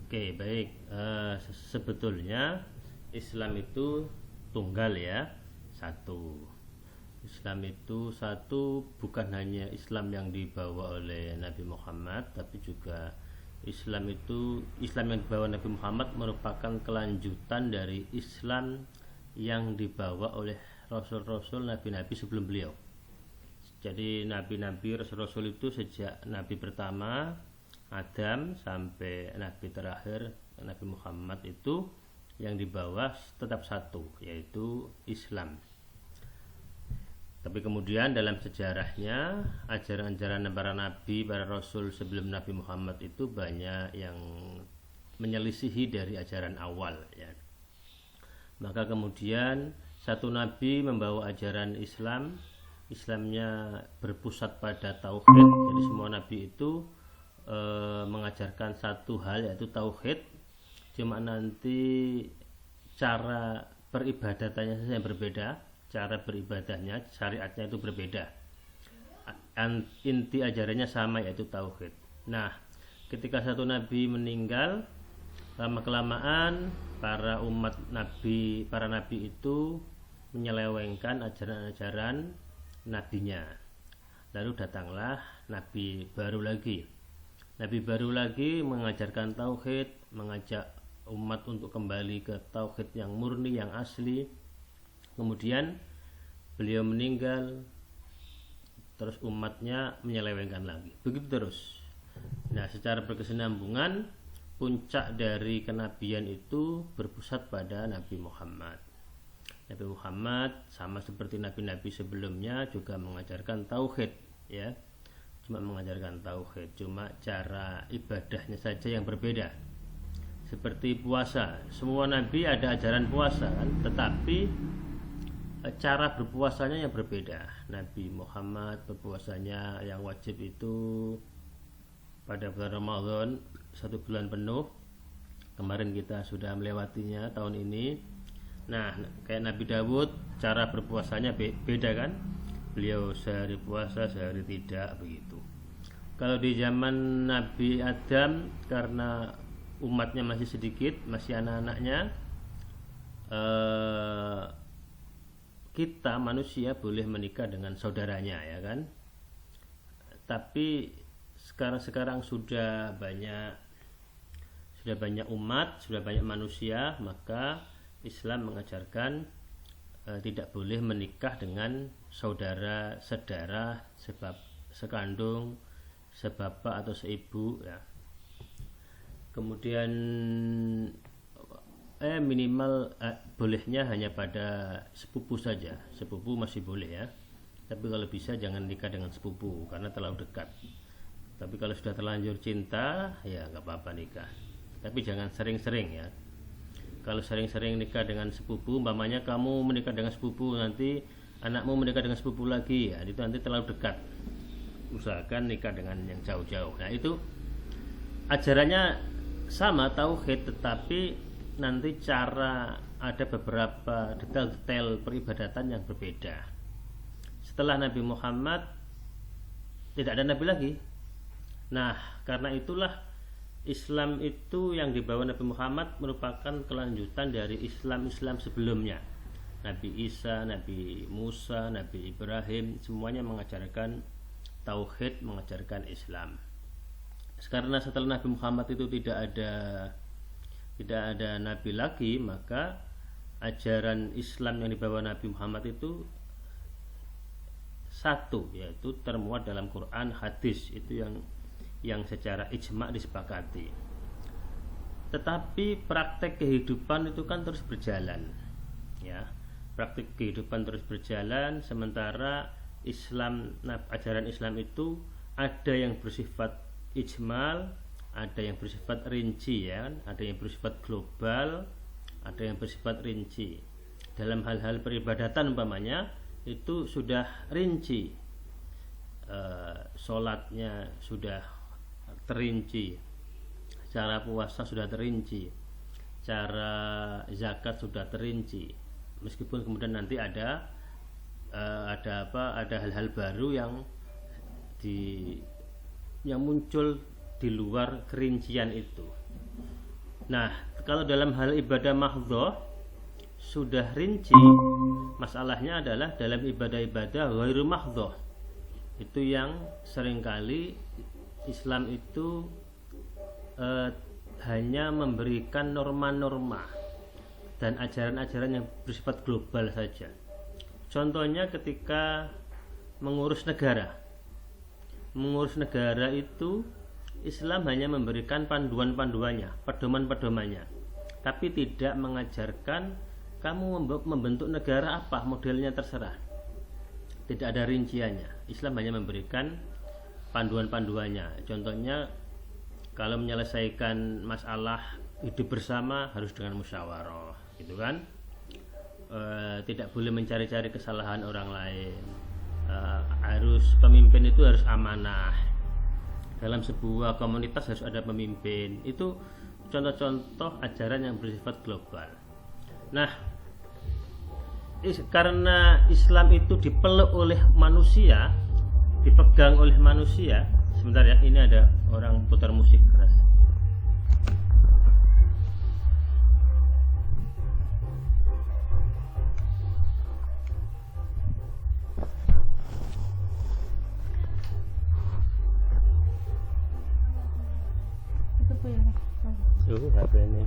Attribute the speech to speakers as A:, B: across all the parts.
A: Oke, baik. Sebetulnya Islam itu tunggal ya, satu. Islam itu satu, bukan hanya Islam yang dibawa oleh Nabi Muhammad, tapi juga Islam yang dibawa Nabi Muhammad merupakan kelanjutan dari Islam yang dibawa oleh Rasul-Rasul Nabi-Nabi sebelum beliau. Jadi Nabi-Nabi Rasul-Rasul itu sejak Nabi pertama Adam sampai Nabi terakhir Nabi Muhammad itu yang dibawa tetap satu, yaitu Islam. Tapi kemudian dalam sejarahnya ajaran-ajaran para nabi, para rasul sebelum Nabi Muhammad itu banyak yang menyelisihi dari ajaran awal ya. Maka kemudian satu nabi membawa ajaran Islam, Islamnya berpusat pada tauhid. Jadi semua nabi itu mengajarkan satu hal, yaitu tauhid. Cuma nanti cara peribadatannya saja yang berbeda, cara beribadahnya, syariatnya itu berbeda. Inti ajarannya sama, yaitu tauhid. Nah, ketika satu nabi meninggal, lama-kelamaan para umat nabi, para nabi itu menyelewengkan ajaran-ajaran nabinya. Lalu datanglah nabi baru lagi. Nabi baru lagi mengajarkan tauhid, mengajak umat untuk kembali ke tauhid yang murni, yang asli. Kemudian beliau meninggal, terus umatnya menyelewengkan lagi. Begitu terus. Nah, secara berkesinambungan, puncak dari kenabian itu berpusat pada Nabi Muhammad. Nabi Muhammad sama seperti nabi-nabi sebelumnya juga mengajarkan tauhid ya. Cuma mengajarkan tauhid, cuma cara ibadahnya saja yang berbeda. Seperti puasa, semua nabi ada ajaran puasa kan, tetapi cara berpuasanya yang berbeda. Nabi Muhammad berpuasanya yang wajib itu pada bulan Ramadan 1 bulan penuh. Kemarin kita sudah melewatinya tahun ini. Nah, kayak Nabi Dawud cara berpuasanya beda kan. Beliau sehari puasa, sehari tidak, begitu. Kalau di zaman Nabi Adam, karena umatnya masih sedikit, masih anak-anaknya, kita manusia boleh menikah dengan saudaranya ya kan. Tapi sekarang sudah banyak umat, sudah banyak manusia, maka Islam mengajarkan tidak boleh menikah dengan saudara sedarah, sebab sekandung, sebapak atau seibu ya. Kemudian minimal bolehnya hanya pada sepupu saja. Sepupu masih boleh ya. Tapi kalau bisa jangan nikah dengan sepupu karena terlalu dekat. Tapi kalau sudah terlanjur cinta ya nggak apa-apa nikah. Tapi jangan sering-sering ya. Kalau sering-sering nikah dengan sepupu, umpamanya kamu menikah dengan sepupu, nanti anakmu menikah dengan sepupu lagi, ya itu nanti terlalu dekat. Usahakan nikah dengan yang jauh-jauh. Nah itu ajarannya sama tauhid, tetapi nanti cara ada beberapa detail-detail peribadatan yang berbeda. Setelah Nabi Muhammad tidak ada nabi lagi. Nah karena itulah Islam itu yang dibawa Nabi Muhammad merupakan kelanjutan dari Islam sebelumnya. Nabi Isa, Nabi Musa, Nabi Ibrahim, semuanya mengajarkan tauhid, mengajarkan Islam. Karena setelah Nabi Muhammad itu tidak ada nabi lagi, maka ajaran Islam yang dibawa Nabi Muhammad itu satu, yaitu termuat dalam Quran, hadis, itu yang secara ijma' disepakati. Tetapi praktek kehidupan itu kan terus berjalan ya. Praktek kehidupan terus berjalan, sementara ajaran Islam itu ada yang bersifat ijmal, ada yang bersifat rinci ya, ada yang bersifat global, ada yang bersifat rinci. Dalam hal-hal peribadatan umpamanya itu sudah rinci, sholatnya sudah terinci, cara puasa sudah terinci, cara zakat sudah terinci. Meskipun kemudian nanti ada hal-hal baru yang muncul di luar kerincian itu. Nah, kalau dalam hal ibadah mahdhah sudah rinci, masalahnya adalah dalam ibadah-ibadah ghairu mahdhah. Itu yang seringkali Islam itu hanya memberikan norma-norma dan ajaran-ajaran yang bersifat global saja. Contohnya ketika mengurus negara. Mengurus negara itu Islam hanya memberikan panduan-panduannya, pedoman-pedomannya, tapi tidak mengajarkan kamu membentuk negara apa, modelnya terserah. Tidak ada rinciannya. Islam hanya memberikan panduan-panduannya. Contohnya kalau menyelesaikan masalah hidup bersama harus dengan musyawarah, gitu kan? Tidak boleh mencari-cari kesalahan orang lain. Harus pemimpin itu harus amanah. Dalam sebuah komunitas harus ada pemimpin. Itu contoh-contoh ajaran yang bersifat global. Nah, karena Islam itu dipeluk oleh manusia, dipegang oleh manusia. Sebentar ya, ini ada orang putar musik keras. HP ini.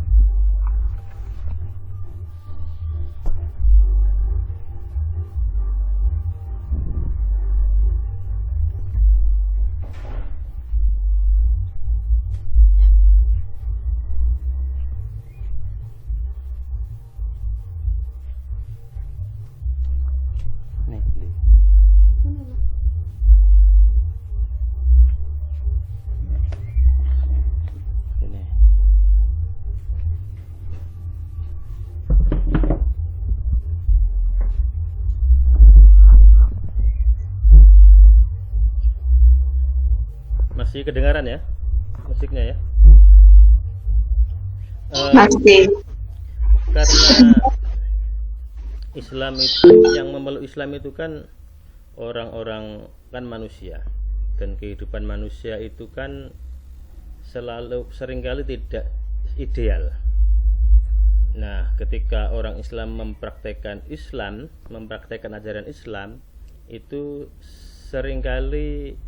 A: Nih, beli. Ini. Masih kedengaran ya musiknya ya?
B: Masih.
A: Karena Islam itu, yang memeluk Islam itu kan orang-orang, kan manusia, dan kehidupan manusia itu kan seringkali tidak ideal. Nah, ketika orang Islam mempraktekkan ajaran Islam, itu seringkali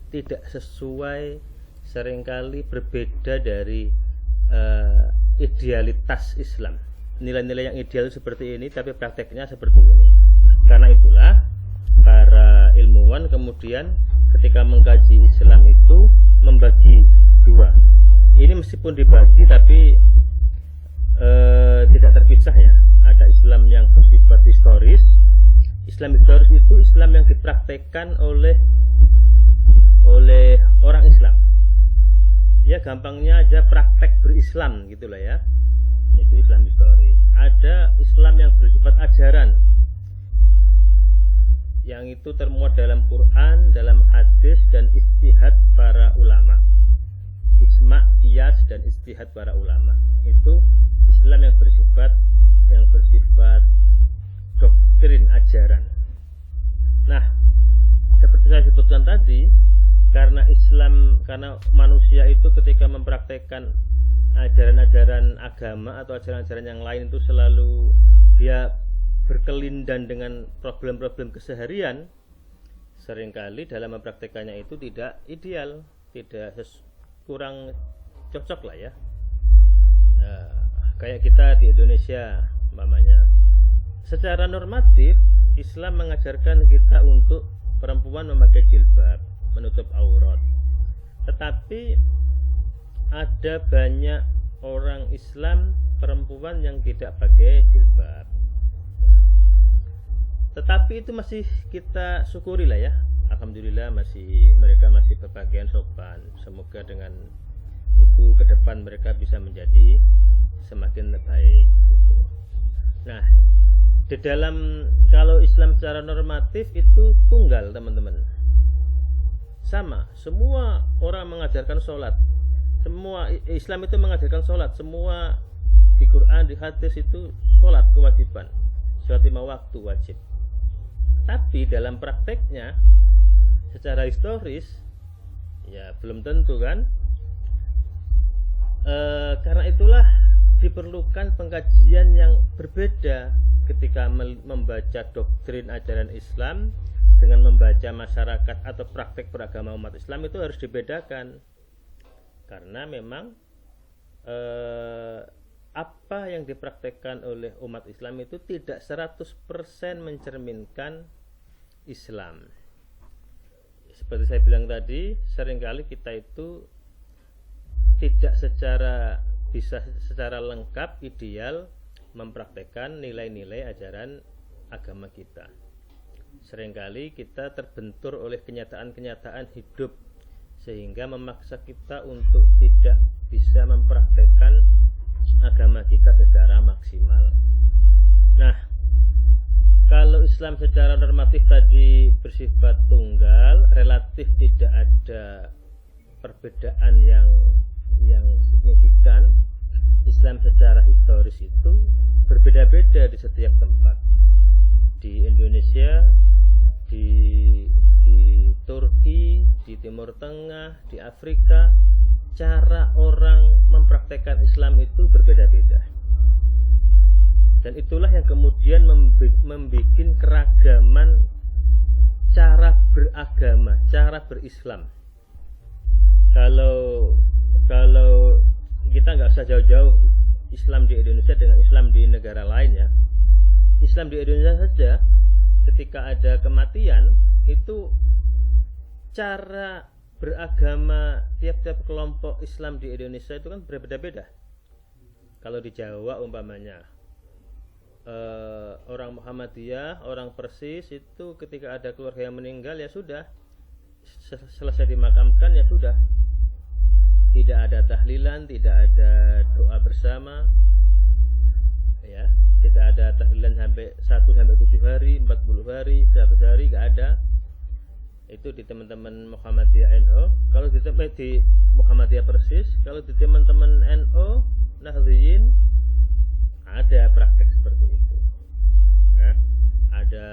A: tidak sesuai, seringkali berbeda dari idealitas Islam. Nilai-nilai yang ideal seperti ini, tapi prakteknya seperti ini. Karena itulah para ilmuwan kemudian ketika mengkaji Islam itu membagi dua. Ini meskipun dibagi tapi tidak terpisah ya. Ada Islam yang bersifat historis. Islam historis itu Islam yang dipraktekkan oleh orang Islam. Ya gampangnya aja praktek berislam gitulah ya. Itu Islam historis. Ada Islam yang bersifat ajaran, yang itu termuat dalam Quran, dalam hadis dan ijtihad para ulama. Ijma', qiyas dan ijtihad para ulama. Itu Islam yang bersifat doktrin, ajaran. Nah, seperti saya sebutkan tadi, karena manusia itu ketika mempraktekkan ajaran-ajaran agama atau ajaran-ajaran yang lain itu selalu dia berkelindan dengan problem-problem keseharian, seringkali dalam mempraktekannya itu tidak ideal, kurang cocok lah ya. Kayak kita di Indonesia umpamanya, secara normatif Islam mengajarkan kita untuk perempuan memakai jilbab, menutup aurat. Tetapi ada banyak orang Islam perempuan yang tidak pakai jilbab. Tetapi itu masih kita syukuri lah ya. Alhamdulillah mereka masih berpakaian sopan. Semoga dengan itu ke depan mereka bisa menjadi semakin baik gitu. Nah, di dalam kalau Islam secara normatif itu tunggal teman-teman. Sama, semua orang mengajarkan sholat. Semua Islam itu mengajarkan sholat. Semua di Quran, di hadis itu sholat kewajiban. Sholat 5 waktu wajib. Tapi dalam prakteknya secara historis ya belum tentu kan. Karena itulah diperlukan pengkajian yang berbeda ketika membaca doktrin ajaran Islam dengan membaca masyarakat atau praktek beragama umat Islam. Itu harus dibedakan karena memang apa yang dipraktekkan oleh umat Islam itu tidak 100% mencerminkan Islam. Seperti saya bilang tadi, seringkali kita itu tidak bisa secara lengkap ideal mempraktekkan nilai-nilai ajaran agama kita. Seringkali kita terbentur oleh kenyataan-kenyataan hidup sehingga memaksa kita untuk tidak bisa mempraktekkan agama kita secara maksimal. Nah, kalau Islam secara normatif tadi bersifat tunggal, relatif tidak ada perbedaan yang signifikan. Islam secara historis itu berbeda-beda di setiap tempat. Di Indonesia, di Turki, di Timur Tengah, di Afrika, cara orang mempraktekkan Islam itu berbeda-beda. Dan itulah yang kemudian membuat keragaman cara beragama, cara berislam. Kalau kita nggak usah jauh-jauh Islam di Indonesia dengan Islam di negara lain ya. Islam di Indonesia saja ketika ada kematian itu cara beragama tiap-tiap kelompok Islam di Indonesia itu kan berbeda-beda. Kalau di Jawa umpamanya orang Muhammadiyah, orang Persis itu ketika ada keluarga yang meninggal ya sudah, selesai dimakamkan ya sudah, tidak ada tahlilan, tidak ada doa bersama, ya, tidak ada tahlilan sampai 1-7 hari, 40 hari, 100 hari, nggak ada. Itu di teman-teman Muhammadiyah NO. Kalau di Muhammadiyah Persis, kalau di teman-teman NO Nahdliyin ada praktek seperti itu. Nah, ada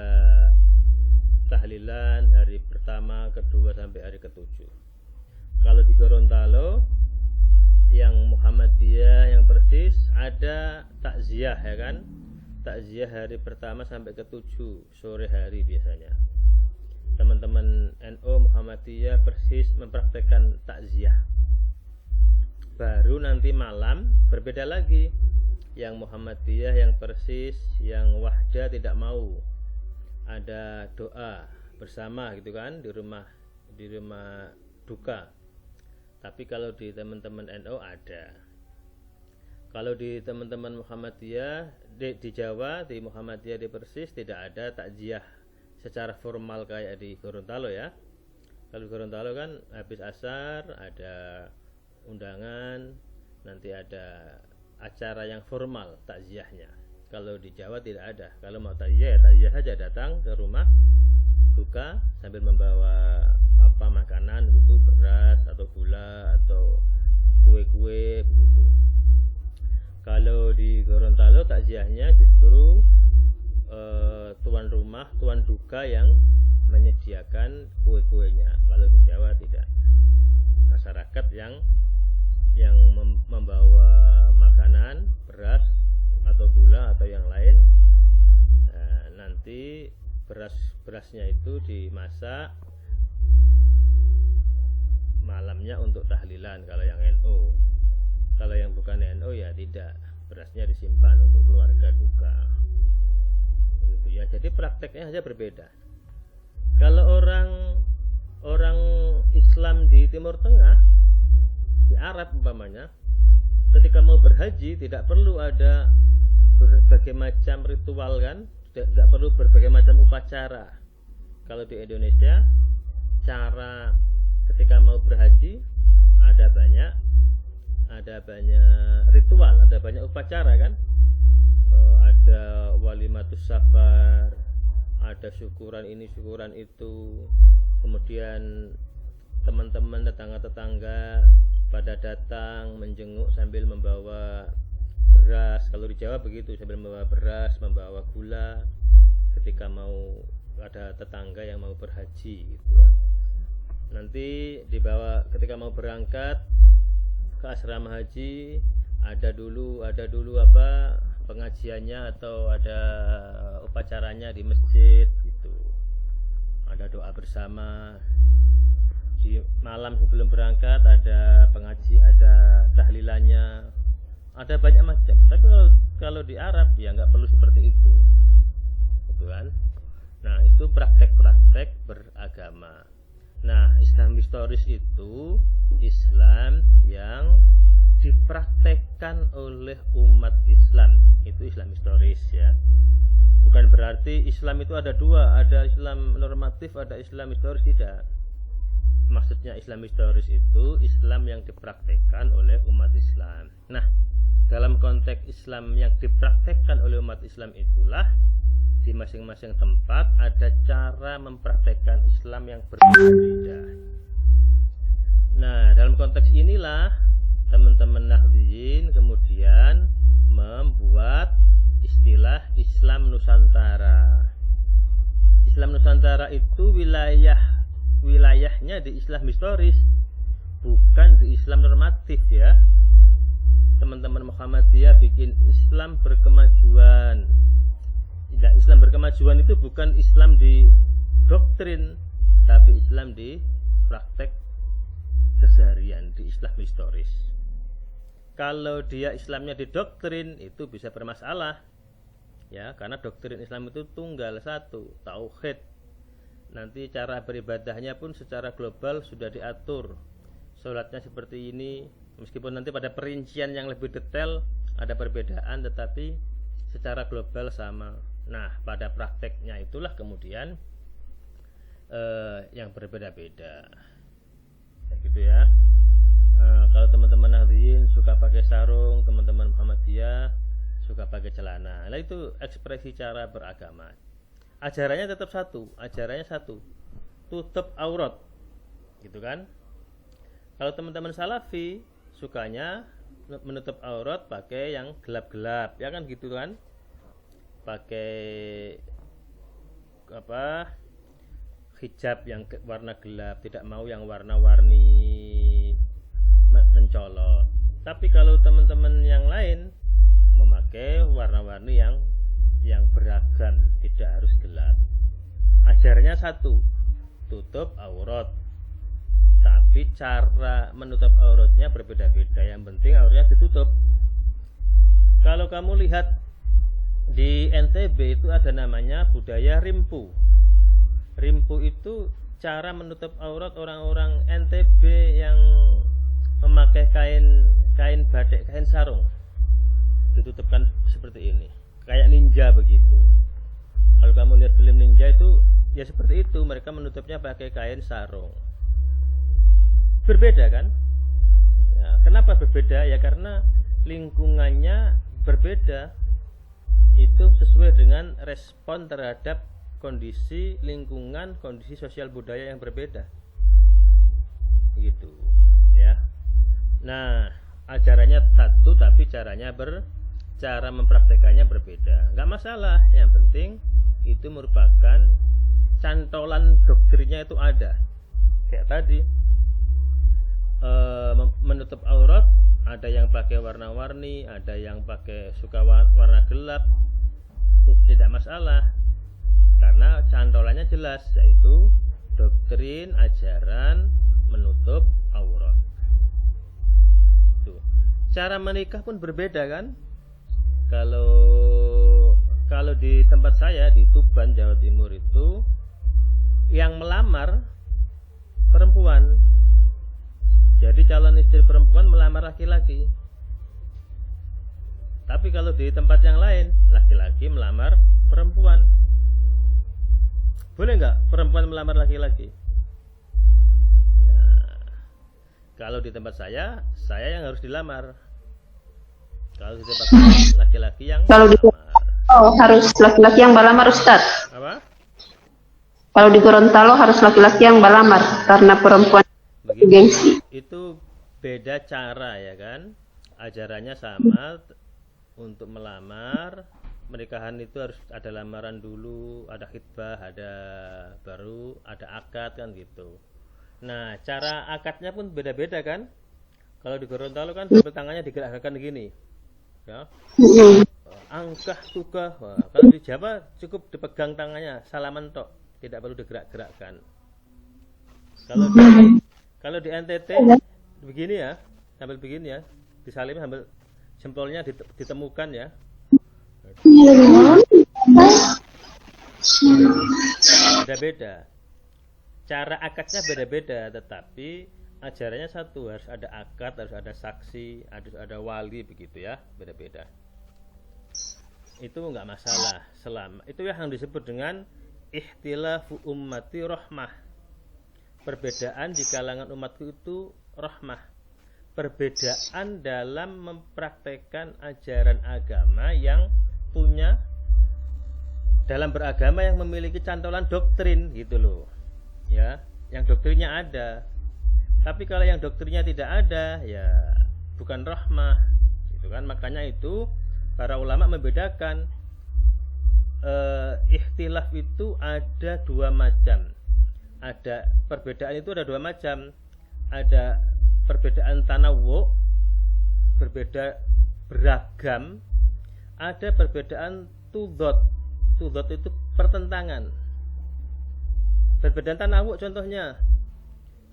A: tahlilan hari pertama, kedua sampai hari ketujuh. Kalau di Gorontalo yang Muhammadiyah yang Persis ada takziah ya kan, takziah hari pertama sampai ketujuh sore hari biasanya. Teman-teman NO Muhammadiyah Persis mempraktekkan takziah. Baru nanti malam berbeda lagi. Yang Muhammadiyah, yang Persis, yang Wahda tidak mau ada doa bersama gitu kan di rumah duka. Tapi kalau di teman-teman NO ada. Kalau di teman-teman Muhammadiyah di Jawa, di Muhammadiyah di Persis tidak ada takziah secara formal kayak di Gorontalo ya. Kalau di Gorontalo kan habis asar ada undangan, nanti ada acara yang formal takziahnya. Kalau di Jawa tidak ada. Kalau mau takziah ya takziah saja, datang ke rumah duka sambil membawa makanan gitu, beras atau gula atau kue-kue begitu. Kalau di Gorontalo takziahnya justru tuan rumah, tuan duka yang menyediakan kue-kuenya. Kalau di Jawa tidak. Masyarakat yang membawa makanan, beras atau gula atau yang lain, nanti berasnya itu dimasak malamnya untuk tahlilan kalau yang NO. Kalau yang bukan NO ya tidak, berasnya disimpan untuk keluarga duka. Begitu ya. Jadi prakteknya saja berbeda. Kalau orang Islam di Timur Tengah, di Arab umpamanya, ketika mau berhaji tidak perlu ada berbagai macam ritual kan, tidak perlu berbagai macam upacara. Kalau di Indonesia cara ketika mau berhaji ada banyak ritual, ada banyak upacara kan. Ada walimatus safar, ada syukuran ini syukuran itu, kemudian teman-teman tetangga-tetangga pada datang menjenguk sambil membawa beras. Kalau di Jawa begitu, sambil membawa beras, membawa gula ketika mau ada tetangga yang mau berhaji gitu. Nanti dibawa ketika mau berangkat ke asrama haji, ada dulu apa pengajiannya atau ada upacaranya di masjid gitu. Ada doa bersama. Di malam sebelum berangkat ada pengaji, ada tahlilannya, ada banyak macam. Tapi kalau di Arab ya nggak perlu seperti itu, gitu kan? Nah itu praktek-praktek beragama. Nah Islam historis itu Islam yang dipraktekkan oleh umat Islam, itu Islam historis ya. Bukan berarti Islam itu ada dua, ada Islam normatif, ada Islam historis, tidak. Maksudnya Islam historis itu Islam yang dipraktekkan oleh umat Islam. Nah, dalam konteks Islam yang dipraktekkan oleh umat Islam itulah di masing-masing tempat ada cara mempraktekkan Islam yang berbeda-beda. Nah, dalam konteks inilah teman-teman Nahdliyin kemudian membuat istilah Islam Nusantara. Islam Nusantara itu wilayahnya di Islam historis, bukan di Islam normatif ya. Teman-teman Muhammadiyah bikin Islam berkemajuan. Nah, Islam berkemajuan itu bukan Islam di doktrin, tapi Islam di praktek keseharian, di Islam historis. Kalau dia Islamnya di doktrin itu bisa bermasalah ya, karena doktrin Islam itu tunggal satu, tauhid. Nanti cara beribadahnya pun secara global sudah diatur. Sholatnya seperti ini, meskipun nanti pada perincian yang lebih detail ada perbedaan, tetapi secara global sama. Nah, pada prakteknya itulah kemudian yang berbeda-beda. Gitu ya. Kalau teman-teman Nahdliyin suka pakai sarung, teman-teman Muhammadiyah suka pakai celana. Nah, itu ekspresi cara beragama. Ajarannya tetap satu, tutup aurat, gitu kan? Kalau teman-teman Salafi sukanya menutup aurat pakai yang gelap-gelap, ya kan gitu kan? Pakai apa? Hijab yang warna gelap, tidak mau yang warna-warni mencolok. Tapi kalau teman-teman yang lain memakai warna-warni yang beragam, tidak harus gelap. Ajarannya satu, tutup aurat. Tapi cara menutup auratnya berbeda-beda. Yang penting auratnya ditutup. Kalau kamu lihat di NTB itu ada namanya budaya rimpu. Rimpu itu cara menutup aurat orang-orang NTB yang memakai kain batik, kain sarung. Ditutupkan seperti ini, kayak ninja begitu. Kalau kamu lihat film ninja itu ya seperti itu, mereka menutupnya pakai kain sarung. Berbeda kan? Ya, kenapa berbeda? Ya karena lingkungannya berbeda. Itu sesuai dengan respon terhadap kondisi lingkungan, kondisi sosial budaya yang berbeda. Begitu, ya. Nah, ajarannya satu tapi cara mempraktekannya berbeda. Enggak masalah, yang penting itu merupakan cantolan doktrinnya itu ada. Kayak tadi menutup aurat, ada yang pakai warna-warni, ada yang pakai suka warna gelap, tidak masalah karena cantolannya jelas, yaitu doktrin ajaran menutup aurat. Tuh. Cara menikah pun berbeda kan? Kalau di tempat saya di Tuban, Jawa Timur itu yang melamar perempuan. Jadi calon istri perempuan melamar laki-laki. Tapi kalau di tempat yang lain, laki-laki melamar perempuan. Boleh nggak perempuan melamar laki-laki? Nah, kalau di tempat saya yang harus dilamar. Kalau di tempat saya, laki-laki yang
B: melamar. Harus laki-laki yang melamar, Ustaz.
A: Apa?
B: Kalau di Gorontalo harus laki-laki yang melamar karena perempuan gengsi.
A: Itu beda cara ya kan? Ajarannya sama. Untuk melamar, pernikahan itu harus ada lamaran dulu, ada khitbah, baru ada akad kan gitu. Nah, cara akadnya pun beda-beda kan? Kalau di Gorontalo kan double tangannya digerak-gerakkan gini, ya. Angkah tukah. Kalau di Jawa cukup dipegang tangannya, salaman tok, tidak perlu digerak-gerakkan. Kalau di NTT begini ya, sambil begini ya, disalimi sambil jempolnya ditemukan ya. Beda-beda. Cara akadnya beda-beda, tetapi ajarannya satu, harus ada akad, harus ada saksi, harus ada wali, begitu ya, beda-beda. Itu enggak masalah, selama itu yang disebut dengan ikhtilafu ummati rahmah. Perbedaan di kalangan umatku itu rahmah. Perbedaan dalam mempraktekkan ajaran agama yang punya, dalam beragama yang memiliki cantolan doktrin gitu loh. Ya, yang doktrinnya ada. Tapi kalau yang doktrinnya tidak ada, ya bukan rahmah, gitu kan? Makanya itu para ulama membedakan ikhtilaf itu ada dua macam. Ada perbedaan itu ada dua macam. Ada perbedaan tanawwu, berbeda beragam. Ada perbedaan tudot. Tudot itu pertentangan. Perbedaan tanawwu contohnya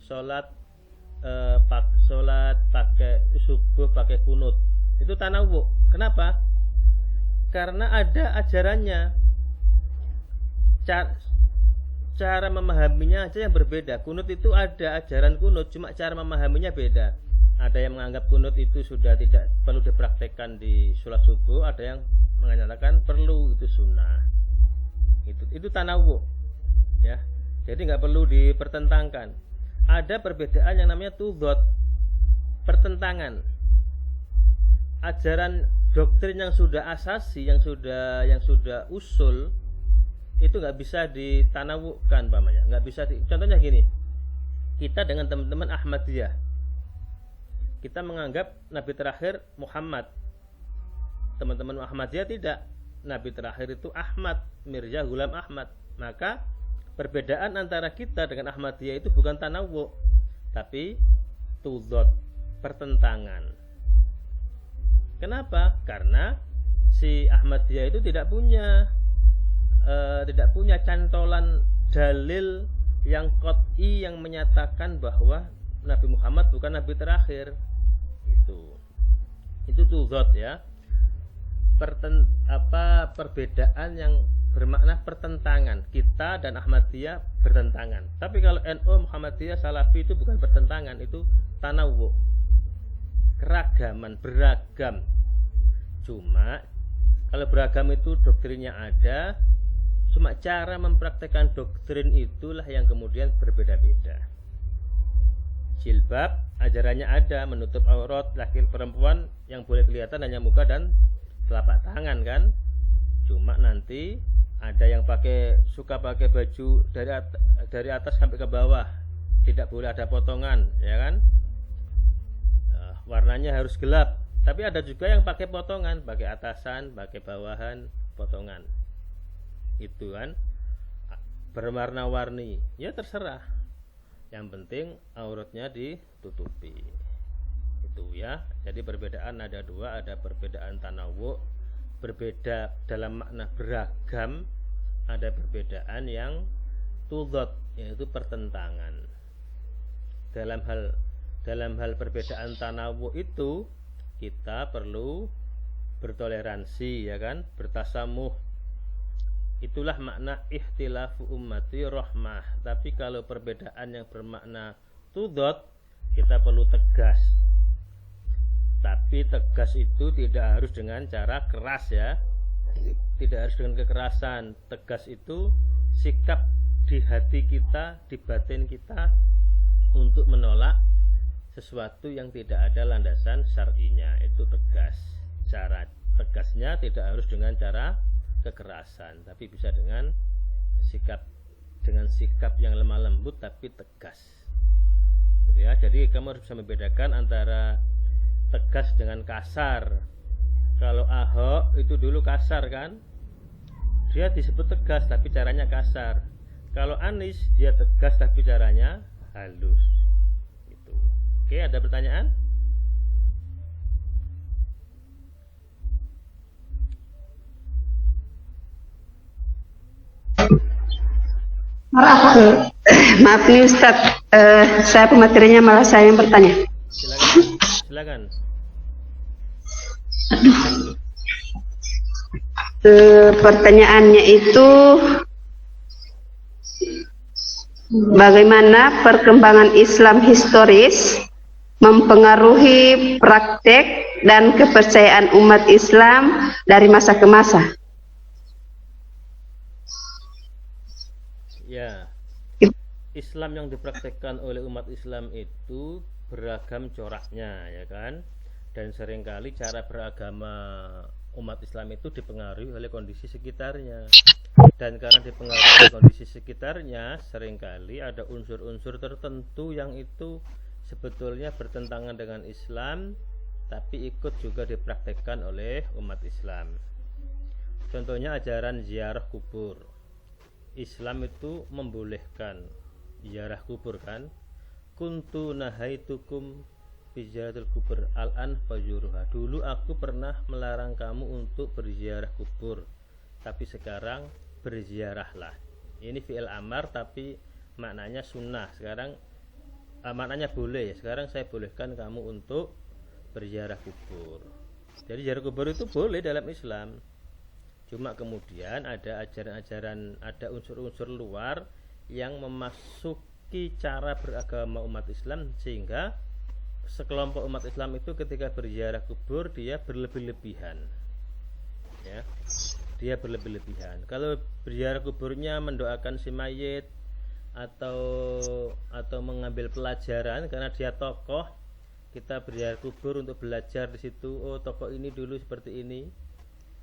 A: sholat pakai subuh pakai kunut, itu tanawwu. Kenapa? Karena ada ajarannya, cara memahaminya aja yang berbeda. Kunut itu ada ajaran kunut, cuma cara memahaminya beda. Ada yang menganggap kunut itu sudah tidak perlu dipraktekkan di sholat subuh, ada yang mengatakan perlu, itu sunnah. Itu tanawwu, ya. Jadi nggak perlu dipertentangkan. Ada perbedaan yang namanya tudot, pertentangan. Ajaran doktrin yang sudah asasi, yang sudah usul, itu nggak bisa ditanawukan, pamannya. Nggak bisa. Contohnya gini, kita dengan teman-teman Ahmadiyah, kita menganggap Nabi terakhir Muhammad. Teman-teman Ahmadiyah tidak. Nabi terakhir itu Ahmad, Mirza Ghulam Ahmad. Maka perbedaan antara kita dengan Ahmadiyah itu bukan tanawwu, tapi tudot, pertentangan. Kenapa? Karena si Ahmadiyah itu tidak punya cantolan dalil yang qat'i yang menyatakan bahwa Nabi Muhammad bukan Nabi terakhir. Itu tudot ya. Perbedaan yang bermakna pertentangan. Kita dan Ahmadiyah bertentangan. Tapi kalau NU, Muhammadiyah, Salafi itu bukan pertentangan, itu tanawwu, keragaman, beragam. Cuma kalau beragam itu doktrinnya ada, cuma cara mempraktekkan doktrin itulah yang kemudian berbeda-beda. Jilbab ajarannya ada, menutup aurat laki perempuan, yang boleh kelihatan hanya muka dan telapak tangan kan. Cuma nanti ada yang suka pakai baju dari atas sampai ke bawah, tidak boleh ada potongan, ya kan? Warnanya harus gelap. Tapi ada juga yang pakai potongan, pakai atasan, pakai bawahan, potongan. Itu kan berwarna-warni. Ya terserah. Yang penting auratnya ditutupi. Itu ya. Jadi perbedaan ada dua, ada perbedaan tanawwu, berbeda dalam makna beragam, ada perbedaan yang tudot, yaitu pertentangan. Dalam hal perbedaan tanawwu itu kita perlu bertoleransi, ya kan, bertasamuh. Itulah makna ikhtilafu ummati rahmah. Tapi kalau perbedaan yang bermakna tudot, kita perlu tegas. Tapi tegas itu tidak harus dengan cara keras ya. Tidak harus dengan kekerasan. Tegas itu sikap di hati kita, di batin kita untuk menolak sesuatu yang tidak ada landasan syar'inya. Itu tegas. Cara tegasnya tidak harus dengan cara kekerasan, tapi bisa dengan sikap yang lemah lembut tapi tegas. Ya, jadi kamu harus bisa membedakan antara tegas dengan kasar. Kalau Ahok itu dulu kasar kan, dia disebut tegas tapi caranya kasar. Kalau Anies dia tegas tapi caranya halus. Itu. Oke, ada pertanyaan?
B: Maaf nih Ustadz, saya pematerinya malah saya yang bertanya.
A: Silakan.
B: Pertanyaannya itu, bagaimana perkembangan Islam historis mempengaruhi praktek dan kepercayaan umat Islam dari masa ke masa?
A: Ya, Islam yang dipraktekkan oleh umat Islam itu beragam coraknya, ya kan? Dan seringkali cara beragama umat Islam itu dipengaruhi oleh kondisi sekitarnya. Dan karena dipengaruhi oleh kondisi sekitarnya, seringkali ada unsur-unsur tertentu yang itu sebetulnya bertentangan dengan Islam, tapi ikut juga dipraktekkan oleh umat Islam. Contohnya ajaran ziarah kubur. Islam itu membolehkan ziarah kubur kan? Kuntu nahaitukum biziaratil kubur al-an fajuruha. Dulu aku pernah melarang kamu untuk berziarah kubur, tapi sekarang berziarahlah. Ini fi'il amar tapi maknanya sunnah. Sekarang maknanya boleh. Sekarang saya bolehkan kamu untuk berziarah kubur. Jadi ziarah kubur itu boleh dalam Islam. Cuma kemudian ada ajaran-ajaran, ada unsur-unsur luar yang memasuki cara beragama umat Islam, sehingga sekelompok umat Islam itu ketika berziarah kubur dia berlebih-lebihan, ya, dia berlebih-lebihan. Kalau berziarah kuburnya mendoakan si mayit atau mengambil pelajaran karena dia tokoh, kita berziarah kubur untuk belajar di situ. Oh, tokoh ini dulu seperti ini.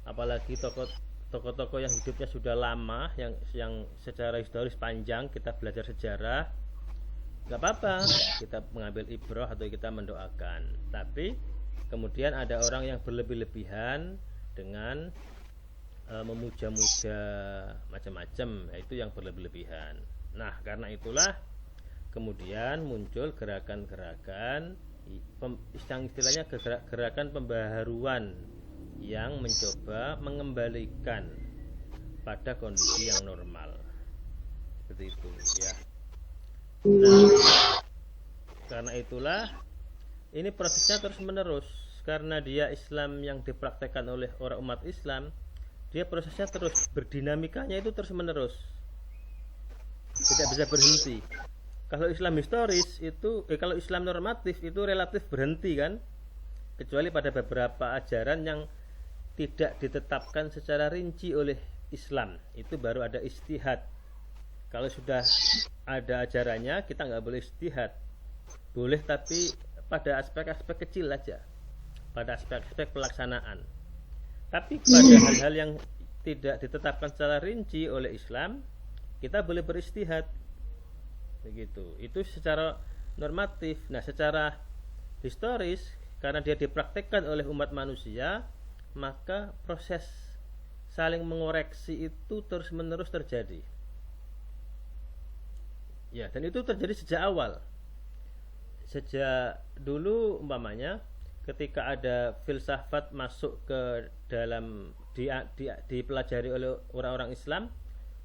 A: Apalagi tokoh-tokoh yang hidupnya sudah lama, yang secara historis panjang, kita belajar sejarah. Gak apa-apa, kita mengambil ibrah atau kita mendoakan. Tapi kemudian ada orang yang berlebih-lebihan dengan memuja-muja macam-macam, yaitu yang berlebih-lebihan. Nah, karena itulah kemudian muncul gerakan-gerakan, istilahnya gerakan pembaharuan yang mencoba mengembalikan pada kondisi yang normal, seperti itu, ya. Nah, karena itulah ini prosesnya terus menerus, karena dia Islam yang dipraktekkan oleh orang umat Islam, dia prosesnya terus, berdinamikanya itu terus menerus, tidak bisa berhenti. Kalau Islam historis itu, kalau Islam normatif itu relatif berhenti kan, kecuali pada beberapa ajaran yang tidak ditetapkan secara rinci oleh Islam, itu baru ada ijtihad. Kalau sudah ada ajarannya, kita nggak boleh ijtihad. Boleh tapi pada aspek-aspek kecil aja, pada aspek-aspek pelaksanaan. Tapi pada hal-hal yang tidak ditetapkan secara rinci oleh Islam, kita boleh berijtihad. Begitu. Itu secara normatif. Nah, secara historis, karena dia dipraktekkan oleh umat manusia, maka proses saling mengoreksi itu terus-menerus terjadi. Ya, dan itu terjadi sejak awal. Sejak dulu umpamanya ketika ada filsafat masuk ke dalam dipelajari oleh orang-orang Islam,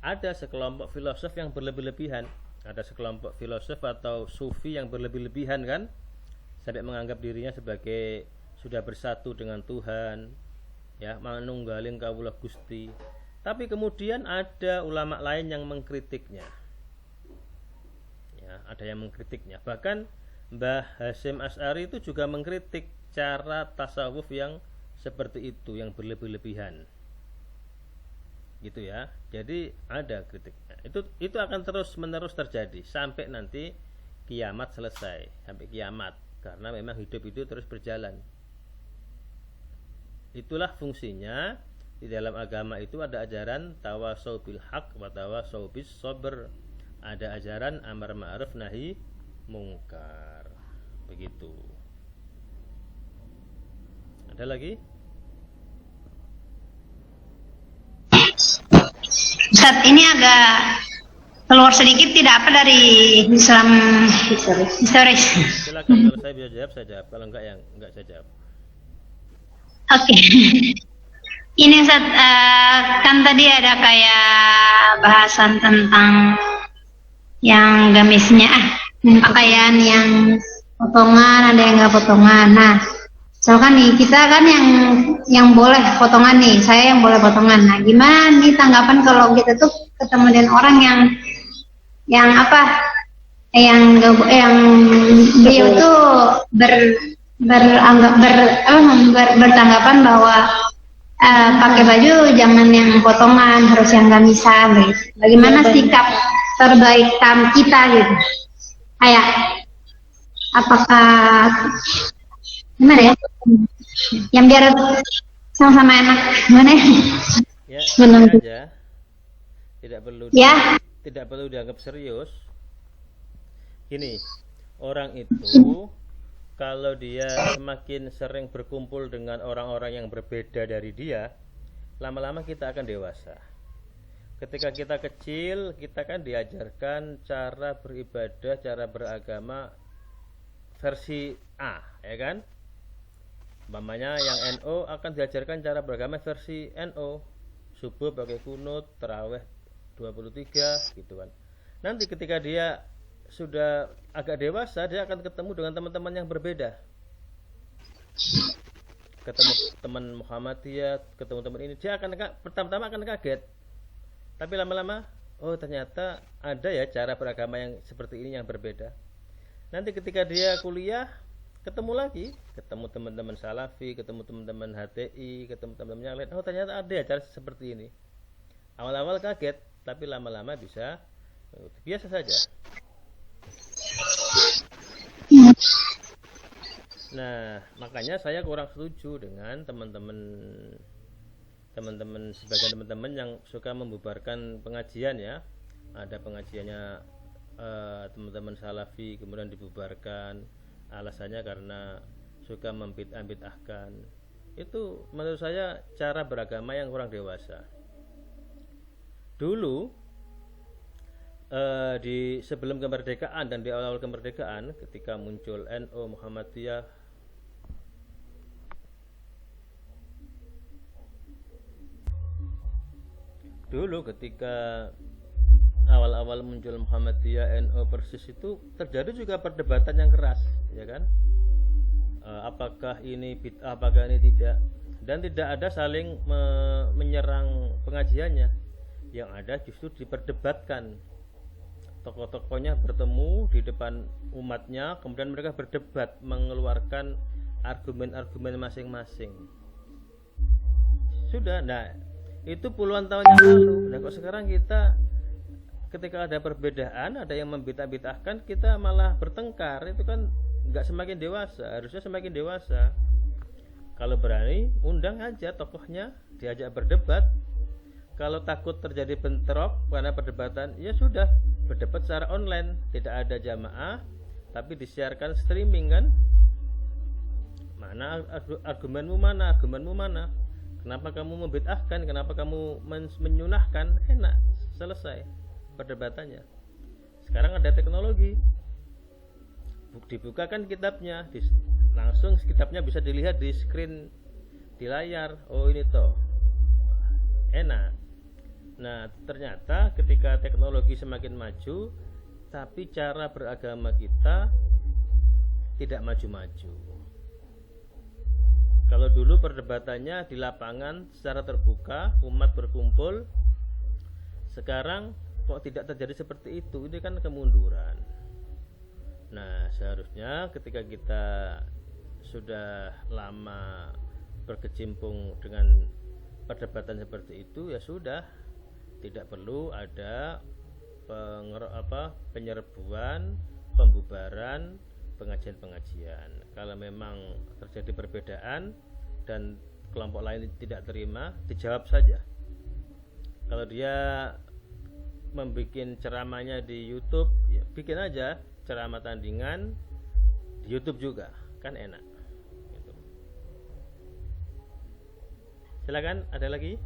A: ada sekelompok filosof yang berlebih-lebihan, ada sekelompok filosof atau sufi yang berlebih-lebihan kan, sampai menganggap dirinya sebagai sudah bersatu dengan Tuhan, ya, manunggalin kawula Gusti. Tapi kemudian ada ulama lain yang mengkritiknya. Ya, ada yang mengkritiknya. Bahkan Mbah Hasyim Asy'ari itu juga mengkritik cara tasawuf yang seperti itu, yang berlebih-lebihan. Gitu ya. Jadi ada kritiknya. Itu akan terus-menerus terjadi sampai nanti kiamat selesai, sampai kiamat, karena memang hidup itu terus berjalan. Itulah fungsinya di dalam agama itu ada ajaran tawasau bil haq wa tawasau bis sabr. Ada ajaran amar ma'ruf nahi mungkar. Begitu. Ada lagi?
C: Ustaz, ini agak keluar sedikit, tidak apa dari Islam historis.
A: Silakan, kalau saya bisa jawab saya jawab, kalau enggak yang enggak saya jawab.
C: Oke. Ini Ustaz, kan tadi ada kayak bahasan tentang yang gamisnya, pakaian yang potongan, ada yang nggak potongan. Nah, misalkan nih kita kan yang boleh potongan nih, saya yang boleh potongan. Nah, gimana nih tanggapan kalau kita tuh ketemu dengan orang yang apa? Yang beliau tuh bertanggapan bahwa pakai baju jangan yang potongan, harus yang gamisan gitu. Bagaimana sikap terbaik kita gitu? Kayak apakah gimana ya? Yang biar sama-sama enak, gimana ya?
A: Ya, santai aja.
C: Ya.
A: Tidak perlu dianggap serius. Gini, orang itu kalau dia semakin sering berkumpul dengan orang-orang yang berbeda dari dia, lama-lama kita akan dewasa. Ketika kita kecil, kita kan diajarkan cara beribadah, cara beragama versi A, ya kan? Umpamanya yang NO akan diajarkan cara beragama versi NO. Subuh pakai kunut, tarawih 23 gitu kan. Nanti ketika dia sudah agak dewasa, dia akan ketemu dengan teman-teman yang berbeda. Ketemu teman Muhammadiyah, ketemu teman ini, dia akan pertama-tama akan kaget. Tapi lama-lama, oh ternyata ada ya cara beragama yang seperti ini yang berbeda. Nanti ketika dia kuliah, ketemu lagi, ketemu teman-teman Salafi, ketemu teman-teman HTI, ketemu teman-teman yang lain. Oh ternyata ada ya cara seperti ini. Awal-awal kaget, tapi lama-lama bisa biasa saja. Nah, makanya saya kurang setuju dengan sebagian teman-teman yang suka membubarkan pengajian ya. Ada pengajiannya teman-teman Salafi kemudian dibubarkan, alasannya karena suka membid'ah-bid'ahkan. Itu menurut saya cara beragama yang kurang dewasa. Dulu di sebelum kemerdekaan dan di awal-awal kemerdekaan, ketika muncul NU, Muhammadiyah, dulu ketika awal-awal muncul Muhammadiyah, NU, Persis, itu terjadi juga perdebatan yang keras, ya kan? Apakah ini bid'ah, apakah ini tidak, dan tidak ada saling menyerang pengajiannya. Yang ada justru diperdebatkan. Tokoh-tokohnya bertemu di depan umatnya, kemudian mereka berdebat, mengeluarkan argumen-argumen masing-masing. Sudah, nah itu puluhan tahun yang lalu. Nah kok sekarang kita ketika ada perbedaan, ada yang membid'ah-bid'ahkan, kita malah bertengkar. Itu kan nggak semakin dewasa, harusnya semakin dewasa. Kalau berani, undang aja tokohnya, diajak berdebat. Kalau takut terjadi bentrok karena perdebatan, ya sudah, berdebat secara online, tidak ada jamaah, tapi disiarkan streaming kan? Mana argumenmu mana? Argumenmu mana? Kenapa kamu membid'ahkan? Kenapa kamu menyunahkan? Enak, selesai perdebatannya. Sekarang ada teknologi, dibukakan kitabnya, langsung kitabnya bisa dilihat di screen, di layar. Oh ini toh, enak. Nah ternyata ketika teknologi semakin maju, tapi cara beragama kita tidak maju-maju. Kalau dulu perdebatannya di lapangan secara terbuka, umat berkumpul. Sekarang kok tidak terjadi seperti itu? Ini kan kemunduran. Nah seharusnya ketika kita sudah lama berkecimpung dengan perdebatan seperti itu, ya sudah, tidak perlu ada penyerbuan, pembubaran pengajian-pengajian. Kalau memang terjadi perbedaan dan kelompok lain tidak terima, dijawab saja. Kalau dia membuat ceramahnya di YouTube, ya bikin aja ceramah tandingan di YouTube juga, kan enak. Silakan, ada lagi?